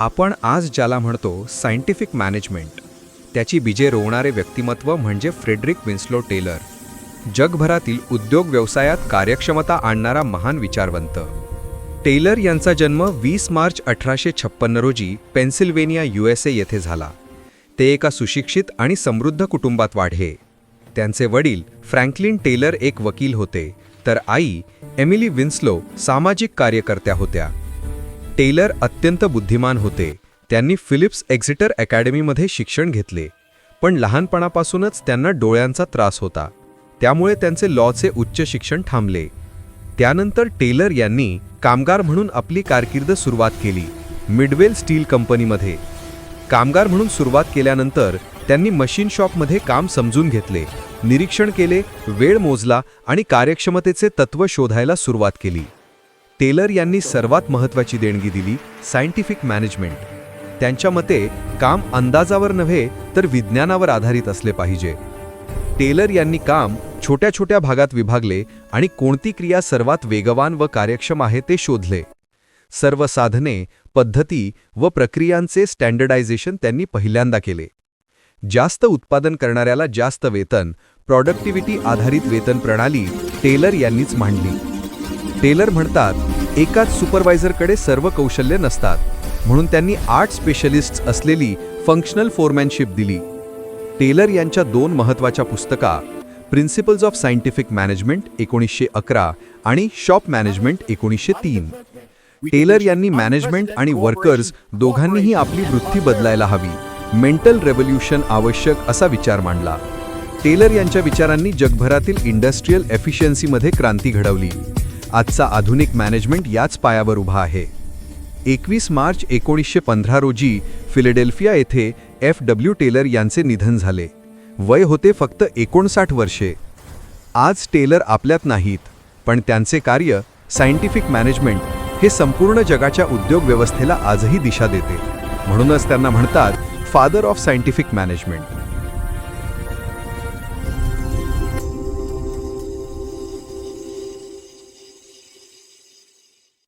आपण आज ज्याला म्हणतो सायंटिफिक मॅनेजमेंट, त्याची बीजे रोवणारे व्यक्तिमत्व म्हणजे फ्रेडरिक विन्स्लो टेलर. जगभरातील उद्योग व्यवसायात कार्यक्षमता आणणारा महान विचारवंत. टेलर यांचा जन्म 20 मार्च 1856 रोजी पेन्सिल्व्हेनिया USA येथे झाला. ते एका सुशिक्षित आणि समृद्ध कुटुंबात वाढले. त्यांचे वडील फ्रँकलिन टेलर एक वकील होते, तर आई एमिली विन्स्लो सामाजिक कार्यकर्त्या होत्या. टेलर अत्यंत बुद्धिमान होते. त्यांनी फिलिप्स एक्झिटर अकॅडमीमध्ये शिक्षण घेतले, पण लहानपणापासूनच त्यांना डोळ्यांचा त्रास होता. त्यामुळे त्यांचे लॉचे उच्च शिक्षण थांबले. त्यानंतर टेलर यांनी कामगार म्हणून आपली कारकीर्द सुरुवात केली, मिडवेल स्टील कंपनीमध्ये. कामगार म्हणून सुरुवात केल्यानंतर त्यांनी मशीन शॉपमध्ये काम समजून घेतले, निरीक्षण केले, वेळ मोजला आणि कार्यक्षमतेचे तत्त्व शोधायला सुरुवात केली. टेलर यांनी सर्वात महत्त्वाची देणगी दिली सायंटिफिक मॅनेजमेंट. त्यांच्या मते काम अंदाजावर नव्हे तर विज्ञानावर आधारित असले पाहिजे. टेलर यांनी काम छोट्या छोट्या भागात विभागले आणि कोणती क्रिया सर्वात वेगवान व कार्यक्षम आहे ते शोधले. सर्व साधने, पद्धती व प्रक्रियांचे स्टँडर्डायझेशन त्यांनी पहिल्यांदा केले. जास्त उत्पादन करणाऱ्याला जास्त वेतन, प्रॉडक्टिव्हिटी आधारित वेतन प्रणाली टेलर यांनीच मांडली. टेलर म्हणतात, एकाच सुपरवायझरकडे सर्व कौशल्य नसतात, म्हणून त्यांनी 8 स्पेशलिस्ट्स असलेली फंक्शनल फोरमॅनशिप दिली. टेलर यांच्या 2 महत्त्वाच्या पुस्तका, प्रिन्सिपल्स ऑफ सायंटिफिक मॅनेजमेंट 1911 आणि शॉप मॅनेजमेंट 1903. टेलर यांनी मॅनेजमेंट आणि वर्कर्स दोघांनीही आपली वृत्ती बदलायला हवी, मेंटल रेव्होल्यूशन आवश्यक असा विचार मांडला. टेलर यांच्या विचारांनी जगभरातील इंडस्ट्रियल एफिशियन्सीमध्ये क्रांती घडवली. आजचा आधुनिक मॅनेजमेंट याच पायावर उभा आहे. 21 मार्च 1915 रोजी फिलाडेल्फिया येथे FW टेलर यांचे निधन झाले. वय होते फक्त 59 वर्षे. आज टेलर आपल्यात नाहीत, पण त्यांचे कार्य सायंटिफिक मॅनेजमेंट हे संपूर्ण जगाच्या उद्योग व्यवस्थेला आजही दिशा देते. म्हणूनच त्यांना म्हणतात फादर ऑफ सायंटिफिक मॅनेजमेंट.